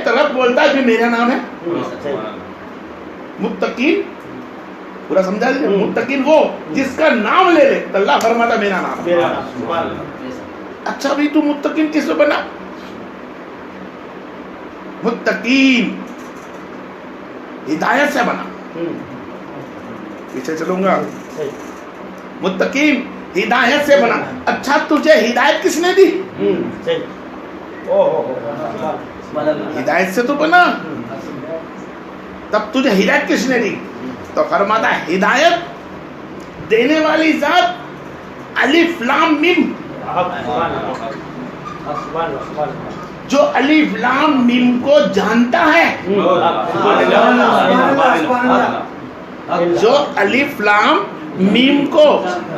تو رب بولتا ہے بھی میرا نام ہے متقین. پورا سمجھا دیجیے, متقین وہ جس کا نام لے لے تو اللہ فرماتا میرا نام ہے. اچھا بھی تو متقین کس سے بنا؟ متقین ہدایت سے بنا. پیچھے چلوں گا. متقین ہدایت سے بنا. اچھا تجھے ہدایت کس نے دی؟ ہدایت سے تو بنا, تب تجھے ہدایت کس نے دی؟ تو فرماتا ہے ہدایت دینے والی ذات الف لام میم, جو الف لام میم کو جانتا ہے, جو الف لام میم کو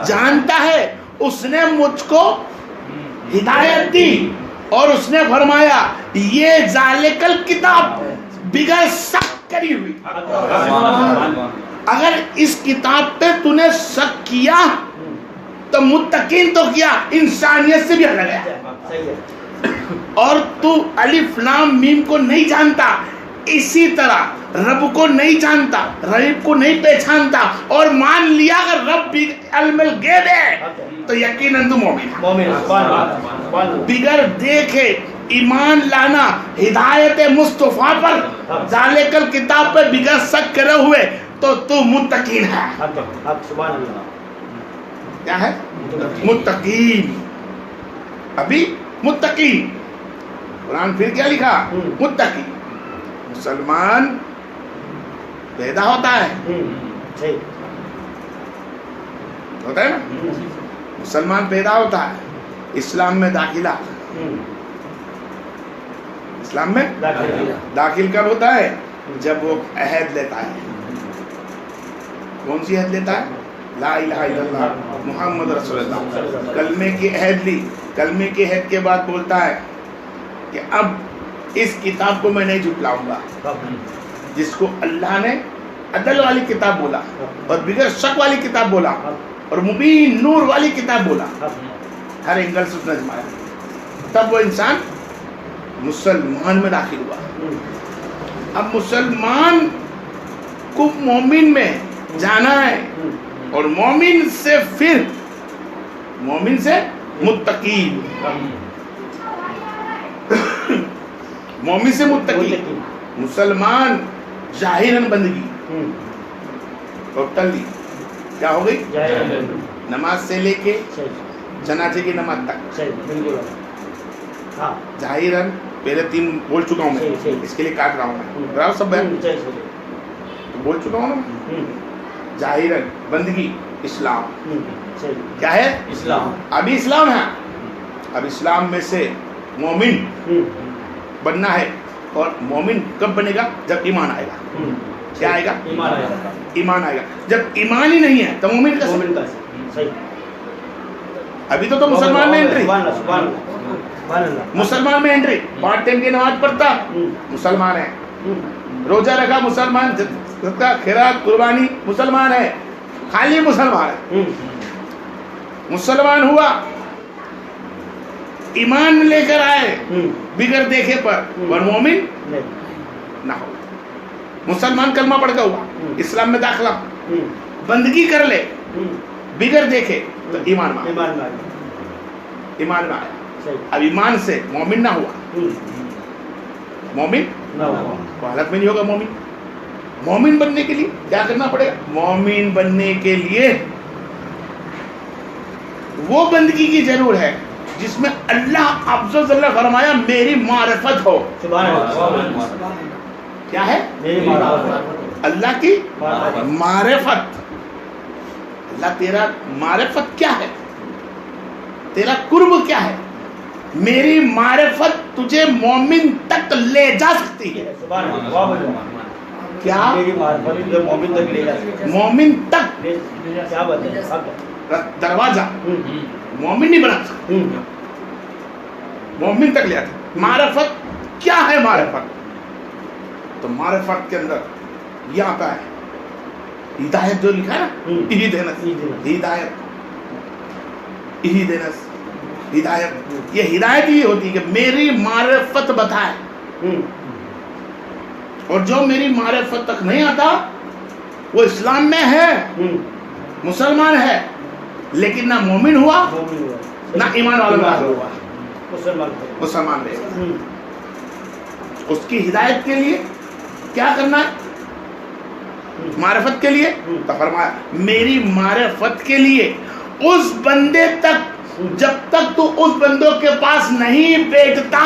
جانتا ہے, اس نے مجھ کو ہدایت دی اور اس نے فرمایا یہ ذالک الکتاب بغیر شک کری ہوئی. اگر اس کتاب پہ تو نے شک کیا تو متقین تو کیا, انسانیت سے بھی الگ ہے. اور تو الف لام میم کو نہیں جانتا, اسی طرح رب کو نہیں جانتا, رب کو نہیں پہچانتا اور مان لیا اگر رب بھی علم الغیب ہے تو یقیناً تو مومن ہے. بغیر دیکھے ایمان لانا ہدایت مصطفیٰ پر, ذالک الکتاب پر بغیر شک کرے ہوئے تو متقین ہے. کیا ہے؟ متقین. ابھی متقین, قرآن پھر کیا لکھا؟ متقین. مسلمان پیدا ہوتا ہے, ہوتا ہے نا, مسلمان پیدا ہوتا ہے, اسلام میں داخلہ, اسلام میں داخل کب ہوتا ہے؟ جب وہ عہد لیتا ہے. کون سی عہد لیتا ہے؟ لا الہ الا اللہ محمد رسول اللہ. کلمے کی عہد لی, کلمے کی عہد کے بعد بولتا ہے کہ اب اس کتاب کو میں نہیں جھٹلاؤں گا, جس کو اللہ نے عدل والی کتاب بولا اور بغیر شک والی کتاب بولا اور مبین نور والی کتاب بولا, ہر اینگل سے اس نے جمایا. تب وہ انسان مسلمان میں داخل ہوا. اب مسلمان کو مومن میں جانا ہے اور مومن سے پھر مومن سے متقین, مومن سے متقین. مسلمان ظاہراً بندگی اور تلی کیا ہو گئی؟ نماز سے لے کے جنازے کی نماز تک ظاہراً, پہلے 3 بول چکا ہوں میں, اس کے لیے کاٹ رہا ہوں میں, برابر سب بیان بول چکا ہوں نا. ظاہراً بندگی اسلام کیا ہے؟ اسلام. ابھی اسلام ہے. اب اسلام میں سے مومن بننا ہے, اور مومن کب بنے گا؟ جب ایمان آئے گا. کیا آئے گا؟ ایمان آئے گا. جب ایمان ہی نہیں ہے تو مومن کیسے؟ ابھی تو مسلمان میں انٹری, مسلمان میں انٹری. 5 ٹائم کی نماز پڑھتا مسلمان ہے, روزہ رکھا مسلمان, خیرات قربانی مسلمان ہے, خالی مسلمان ہے. مسلمان ہوا, ایمان لے کر آئے بغیر دیکھے پر, اور مومن نہ ہو. مسلمان کلمہ پڑھ کر ہوا, اسلام میں داخلہ, بندگی کر لے بغیر دیکھے تو ایمان میں آیا. اب ایمان سے مومن نہ ہوا, مومن تو حالت میں نہیں ہوگا. مومن بننے کے لیے کیا کرنا پڑے گا؟ مومن بننے کے لیے وہ بندگی کی ضرور ہے جس میں اللہ افضل صلی اللہ فرمایا میری معرفت ہو. کیا ہے؟ اللہ کی معرفت. اللہ تیرا معرفت کیا ہے, تیرا قرب کیا ہے. میری معرفت تجھے مومن تک لے جا سکتی ہے. کیا مومن تک دروازہ مومن نہیں بنا سکتا, مومن تک لے آتا. معرفت کیا ہے؟ معرفت تو معرفت کے اندر یہ آتا ہے ہدایت, جو لکھا ہے نا, ہدایت, ہدایت. یہ ہدایت یہ ہوتی ہے کہ میری معرفت بتائے, اور جو میری معرفت تک نہیں آتا وہ اسلام میں ہے، مسلمان ہے، لیکن نہ مومن ہوا نہ ایمان والا ہوا، مسلمان رہے گا۔ اس کی ہدایت کے لیے کیا کرنا ہے؟ معرفت کے لیے تو فرمایا میری معرفت کے لیے اس بندے تک جب تک تو اس بندوں کے پاس نہیں بیٹھتا،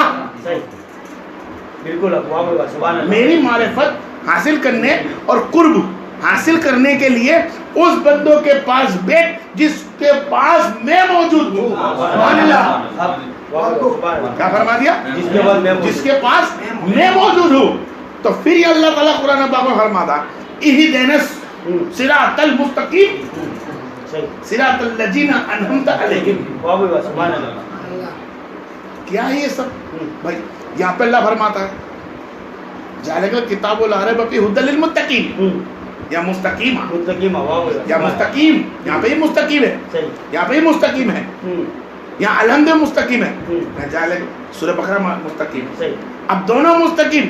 میری معرفت حاصل کرنے اور قرب حاصل کرنے کے لیے اس بندوں کے پاس بیٹھ جس کے پاس میں موجود ہوں۔ کیا فرما دیا؟ جس کے پاس میں موجود ہوں۔ تو پھر یہ اللہ تعالیٰ قرآن پاک میں فرماتا اہدنا الصراط المستقیم صراط الذین انعمت علیہم۔ کیا ہے یہ سب بھائی؟ یہاں پہ اللہ فرماتا ہے ذالک الکتاب لا ریب فیہ ھدی للمتقین، یا مستقیم، یا مستقیم، یہاں پہ ہی مستقیم ہے، یہاں پہ ہی مستقیم ہے، یہاں الحمد مستقیم ہے، سورہ بقرہ مستقیم۔ اب دونوں مستقیم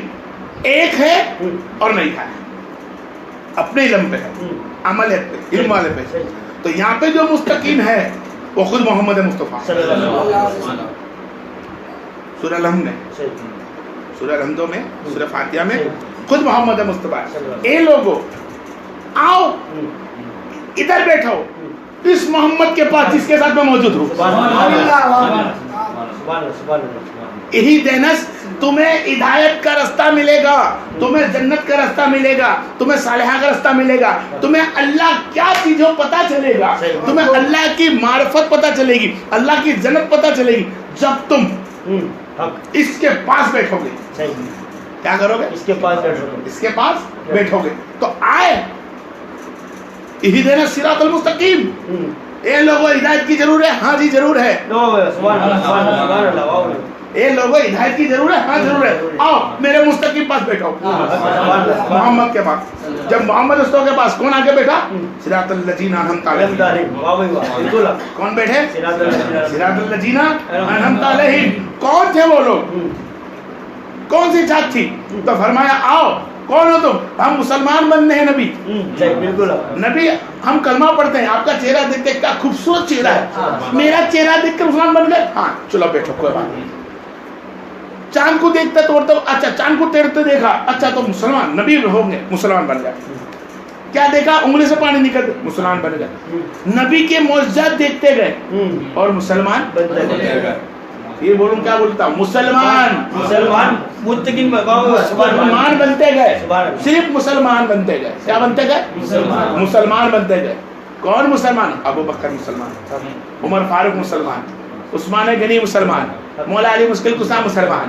ایک ہے اور نہیں ہے، اپنے علم پہ ہے، عمل پہ، علم والے پہ۔ تو یہاں پہ جو مستقیم ہے وہ خود محمد مصطفیٰ، سورہ الحمد میں، سورہ الحمدوں میں، سورہ فاتحہ میں خود محمد مصطفیٰ۔ اے لوگو آؤ ادھر بیٹھو اس محمد کے پاس جس کے ساتھ میں موجود ہوں۔ یہی دینس تمہیں ہدایت کا رستہ ملے گا، تمہیں جنت کا رستہ ملے گا، تمہیں صالحہ کا رستہ ملے گا، تمہیں اللہ کیا چیزوں پتہ چلے گا، تمہیں اللہ کی معرفت پتہ چلے گی، اللہ کی جنت پتہ چلے گی جب تم اس کے پاس بیٹھو گے۔ کیا کرو گے؟ اس کے پاس بیٹھو گے، اس کے پاس بیٹھو گے۔ تو آئے اہدنا الصراط المستقیم، اے لوگوں ہدایت کی ضرور ہے؟ ہاں جی ضرور ہے۔ اے لوگوں ہدایت کی ضرور ہے؟ ہاں ضرور ہے۔ آؤ میرے مستقیم پاس بیٹھو، محمد کے پاس۔ جب محمد استو کے پاس کون آگے بیٹھا؟ صراط الذین انعمت علیہم۔ کون بیٹھے؟ صراط الذین انعمت علیہم۔ کون تھے وہ لوگ؟ کون سی ذات تھی؟ تو فرمایا آؤ کون ہو تم؟ ہم مسلمان بننے ہیں نبی، نبی ہم کلمہ پڑھتے ہیں، آپ کا چہرہ دیکھ کے کیا خوبصورت چہرہ ہے، میرا چہرہ دیکھ کر مسلمان بن گئے؟ ہاں چلو بیٹھو کوئی بات نہیں۔ چاند کو دیکھتے توڑتے، اچھا چاند کو تیرتے دیکھا، اچھا تو مسلمان نبی ہوں گے، مسلمان بن گئے۔ کیا دیکھا؟ انگلی سے پانی نکلتے، مسلمان بن گئے۔ نبی کے معجزات دیکھتے گئے اور مسلمان بنتے گئے۔ یہ بولوں کیا بولتا ہوں؟ مسلمان مسلمان بنتے گئے، صرف مسلمان بنتے گئے۔ کیا بنتے گئے؟ مسلمان بنتے گئے۔ کون مسلمان؟ ابو بکر مسلمان، عمر فاروق مسلمان، عثمان غنی مسلمان، مولا علی مشکل کشا مسلمان۔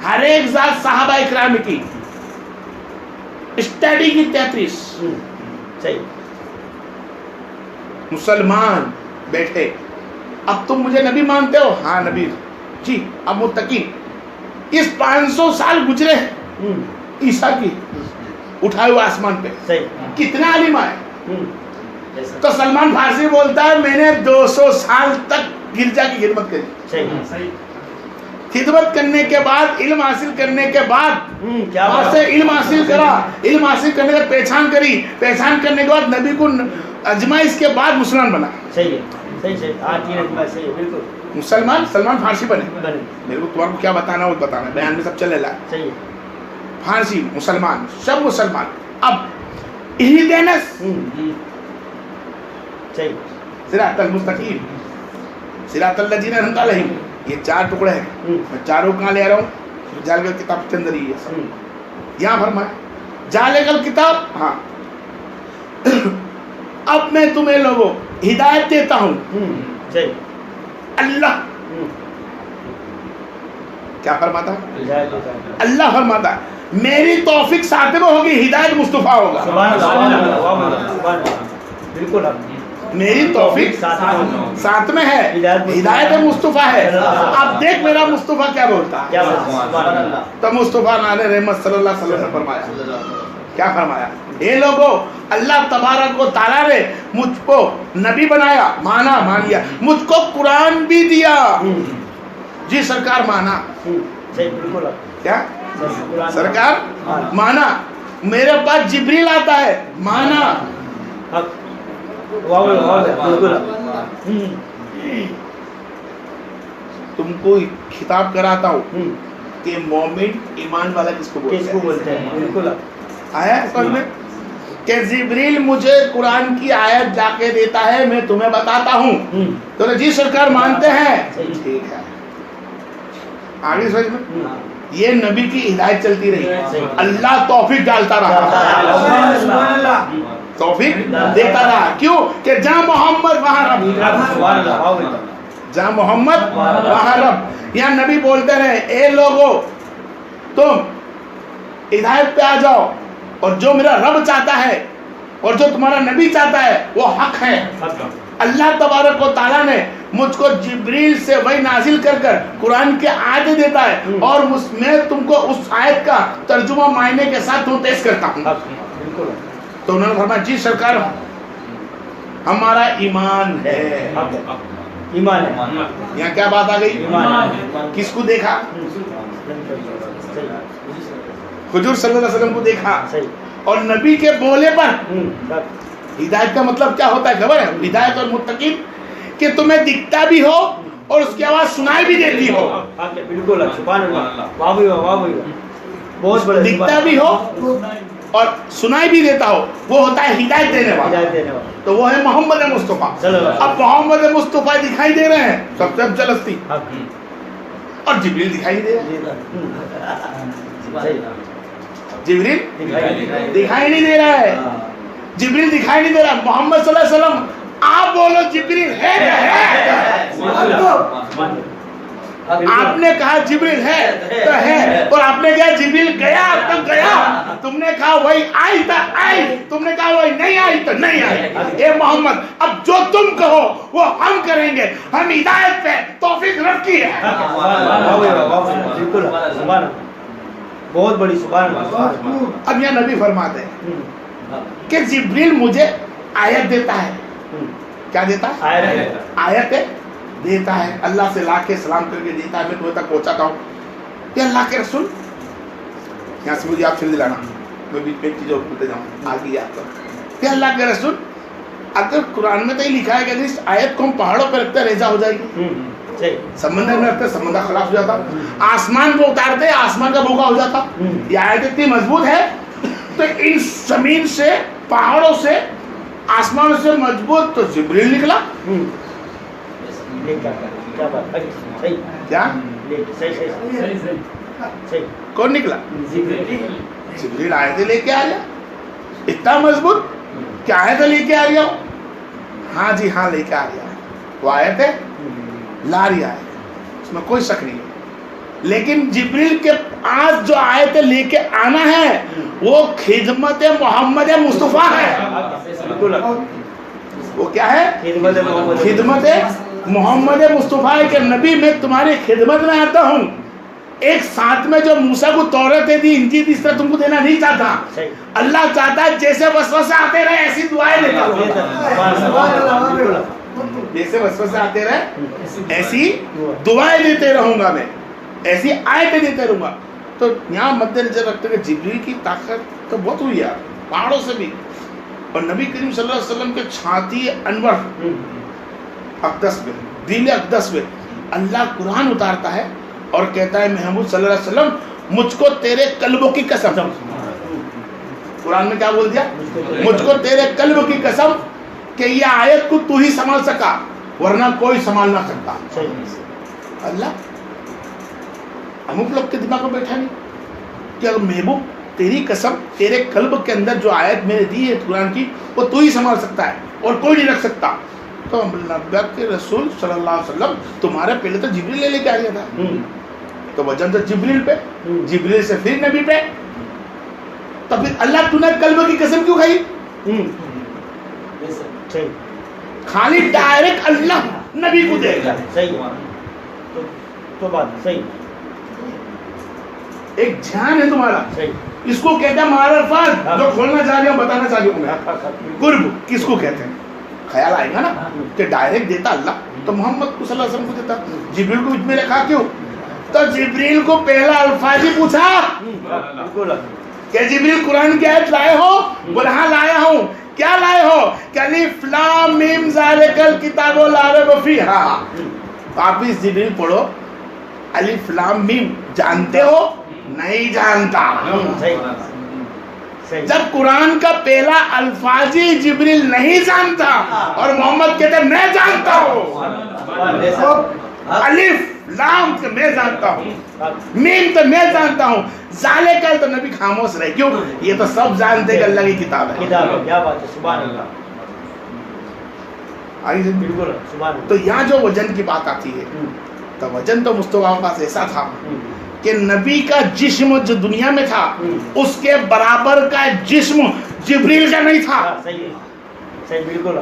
ہر ایک ذات صحابہ اکرام کی اسٹڈی کی 33 مسلمان بیٹھے۔ اب تم مجھے نبی مانتے ہو؟ ہاں نبی جی۔ اب متقی اس 500 سال گزرے عیسیٰ کی اٹھائے ہوئے آسمان پہ کتنا عالم آئے؟ تو سلمان فارسی بولتا ہے میں نے 200 سال تک گرجا کی خدمت کری، خدمت کرنے کے بعد علم حاصل کرنے کے بعد وہاں سے علم حاصل کرا، علم حاصل کرنے کے پہچان کری، پہچان کرنے کے بعد نبی کو اجمائش کے بعد مسلمان بنا۔ مسلمان سلمان فارسی بنے۔ میرے کو تمہارے کو کیا بتانا وہ بتانا، بیان میں سب چلے لا۔ فارسی مسلمان سب مسلمان۔ اب اہدنا صراط المستقیم صراط الذین انعمت علیہم، یہ 4 ٹکڑے ہیں، میں چاروں کہاں لے آ رہا ہوں؟ ذالک الکتاب کے اندر ہی ہے۔ یہاں فرمایا ذالک الکتاب، ہاں اب میں تمہیں لوگوں ہدایت دیتا ہوں۔ اللہ کیا فرماتا ہے؟ اللہ فرماتا ہے میری توفیق ساتھ میں ہوگی، ہدایت مصطفیٰ ہوگا۔ بالکل میری توفیق ساتھ میں ہے، ہدایت مصطفیٰ ہے۔ اب دیکھ میرا مصطفیٰ کیا بولتا ہے۔ تو مصطفیٰ نال رحمت صلی اللہ علیہ وسلم نے فرمایا، کیا فرمایا؟ اے لوگو اللہ تبارک و تعالیٰ نے مجھ کو نبی بنایا، مانا مان لیا، مجھ کو قرآن بھی دیا۔ جی سرکار مانا، کیا سرکار مانا میرے پاس جبریل آتا ہے مانا تم کو خطاب کراتا ہوں کہ مومن ایمان والا کس کو بولتے ہیں بالکل آیا ہے میں کہ جبریل مجھے قرآن کی آیت جا کے دیتا ہے میں تمہیں بتاتا ہوں تو جی سرکار مانتے ہیں ٹھیک ہے آگے سمجھ میں یہ نبی کی ہدایت چلتی رہی اللہ توفیق ڈالتا رہا توفیق دیتا رہا کیوں کہ جہاں محمد وہاں رب جہاں محمد وہاں رب یہاں نبی بولتے رہے اے لوگو تم ہدایت پہ آ جاؤ اور جو میرا رب چاہتا ہے اور جو تمہارا نبی چاہتا ہے وہ حق ہے اللہ تبارک و تعالیٰ نے مجھ کو جبریل سے وحی نازل کر کر قرآن کے آیتیں دیتا ہے اور میں تم کو اس آیت کا ترجمہ معنی کے ساتھ تم پیش کرتا ہوں تو انہوں نے فرمایا جی سرکار ہمارا ایمان ہے ایمان ہے یہاں کیا بات آ گئی کس کو دیکھا حضور صلی اللہ علیہ وسلم کو دیکھا اور نبی کے بولے پر ہدایت کا مطلب کیا ہوتا ہے خبر ہے ہدایت اور متقین کہ تمہیں دکھتا بھی ہو اور اس کی آواز سنائی بھی دیتی ہو بالکل سبحان اللہ واہ بھائی واہ بھائی بہت بڑا دکھتا بھی ہو اور سنائی بھی دیتا ہو وہ ہوتا ہے ہدایت دینے والا تو وہ ہے محمد مصطفیٰ اب محمد مصطفیٰ دکھائی دے رہے ہیں سب سے افضل ہستی اور جبریل دکھائی دے رہا ہے جبریل دکھائی نہیں دے رہا ہے جبریل دکھائی نہیں دے رہا محمد صلی اللہ علیہ وسلم آپ بولو جبریل ہے آپ نے کہا جبریل ہے تو ہے اور آپ نے کہا جبریل گیا تو گیا تم نے کہا وہی آئی تو آئی تم نے کہا وہی نہیں آئی تو نہیں آئی اے محمد اب جو تم کہو وہ ہم کریں گے ہم ہدایت پہ توفیق رب کی ہے بہت بڑی سبحان اللہ اب یہ نبی فرماتے ہیں کہ جبریل مجھے آیت دیتا ہے کیا دیتا ہے آیت دیتا ہے اللہ سے لا کے سلام کر کے دیتا ہے میں تمہیں تک پہنچاتا ہوں کہ اللہ کے رسول یہاں سے مجھے آپ پھر دلانا میں بھی ایک چیزیں بولتے جاؤں آگے یاد کرو کہ اللہ کے رسول اگر قرآن میں تو یہ لکھا ہے کہ اس آیت کو ہم پہاڑوں پہ رکھتے ریزہ ہو جائے گی سمندر میں رکھتے سمندر خلاف ہو جاتا آسمان پہ اتارتے آسمان کا بھوکا ہو جاتا یہ آیت اتنی مضبوط ہے تو ان زمین سے پہاڑوں سے آسمان سے مضبوط تو جبریل نکلا کیا کون نکلا جبریل آیتیں لے کے آ گیا اتنا مضبوط کہ آیتیں لے کے آ گیا ہاں جی ہاں لے کے آ گیا وہ آیتیں لا رہی ہے اس میں کوئی شک نہیں ہے لیکن جبریل کے آج جو آیتیں لے کے آنا ہے وہ خدمت محمد مصطفیٰ ہے وہ کیا ہے خدمت محمد مصطفیٰ کہ نبی میں تمہاری خدمت میں آتا ہوں ایک ساتھ میں جو موسیٰ کو توراتیں دی انجیل اس طرح تم کو دینا نہیں چاہتا اللہ چاہتا ہے جیسے وسوسے آتے رہے ایسی دعائیں دیتا ہوں جیسے وسوسے آتے رہے ایسی دعائیں دیتے رہوں گا میں ایسی آیتیں دیتے رہوں گا تو یہاں مد نظر رکھتے ہوئے جبریل کی طاقت تو بہت ہوئی ہے پہاڑوں سے بھی اور نبی کریم صلی اللہ علیہ وسلم کے چھاتی انور اقدس میں دل اقدس میں اللہ قرآن اتارتا ہے اور کہتا ہے محمود صلی اللہ علیہ وسلم مجھ کو تیرے قلبوں کی قسم قرآن میں کیا بول دیا مجھ کو تیرے قلب کی قسم کہ یہ آیت کو تو ہی سنبھال سکا ورنہ کوئی سنبھال نہ سکتا اللہ ہم لوگ کے دماغ میں بیٹھا نہیں کہ اگر محبوب تیری قسم تیرے قلب کے اندر جو آیت میں نے دی ہے قرآن کی وہ تو ہی سنبھال سکتا ہے اور کوئی نہیں رکھ سکتا تو اللہ کے رسول صلی اللہ علیہ وسلم تمہارے پہلے تو جبریل لے کے آ گیا تھا تو وجن تو جبریل پہ جبریل سے پھر نبی پہ تو پھر اللہ تو نے قلب کی قسم کیوں کھائی خالی ڈائریکٹ اللہ نبی کو دے گا تو بات صحیح ایک دھیان ہے تمہارا اس کو کہتے ہیں معرفت جو کھولنا چاہ رہی ہوں بتانا چاہ رہی ہوں قرب کس کو کہتے ہیں خیال آئے گا نا کہ ڈائریکٹ دیتا اللہ تو محمد کو صلی اللہ علیہ وسلم کو دیتا جبریل کو میں رکھا کیوں تو جبریل کو پہلا الفاظ ہی پوچھا بالکل کہ جبریل قرآن کی آیت لائے ہو؟ بولا ہاں لایا ہوں. کیا لائے ہو؟ کہ الف لام میم ذالک الکتاب لا ریب فیہ. واپس جبریل پڑھو الف لام میم جانتے ہو؟ نہیں جانتا. جب قرآن کا پہلا الفاظ ہی جبریل نہیں جانتا اور محمد کہتے ہیں میں جانتا ہوں. الف لام تو میں جانتا ہوں, میم تو میں جانتا ہوں, ذالک تو نبی خاموش رہے. کیوں؟ یہ تو سب جانتے کہ اللہ کی کتاب ہے. کیا بات ہے, سبحان اللہ. بالکل سبحان اللہ. تو یہاں جو وجن کی بات آتی ہے تو وجن تو مصطفیٰ کے پاس ایسا تھا کہ نبی کا جسم جو دنیا میں تھا اس کے برابر کا جسم جبریل کا نہیں تھا. صحیح بالکل.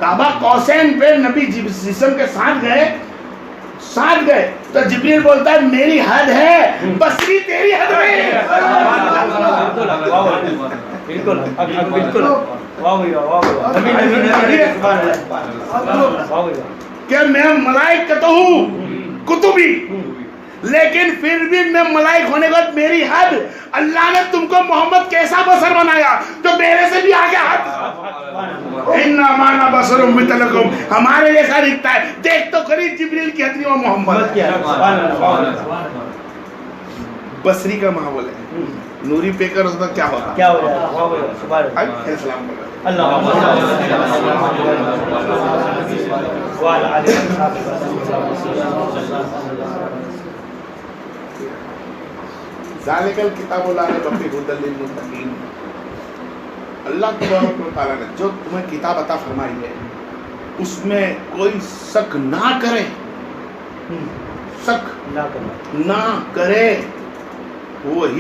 کعبہ قوسین پہ نبی جسم کے ساتھ گئے تو جبریل بولتا ہے میری حد ہے, بصری تیری حد میں. بالکل بالکل. کہ میں ملائکہ ہوں کتبی, لیکن پھر بھی میں ملائک ہونے کے بعد میری حد, اللہ نے تم کو محمد کیسا بصر بنایا جو میرے سے بھی آگے حد. انما انا بصر مثلکم, ہمارے جیسا دکھتا ہے. دیکھ تو کری جبریل کی حد نہیں, وہ محمد بصری کا ماحول ہے. نوری پے کر اس کا کیا ہوتا, کیا ہو رہا ہے. السلام علیکم. ذالک الکتاب لا ریب فیہ ھدی للمتقین. اللہ تبارک و تعالیٰ نے جو تمہیں کتاب عطا فرمائی ہے اس میں کوئی شک نہ کرے, شک نہ کرے, وہی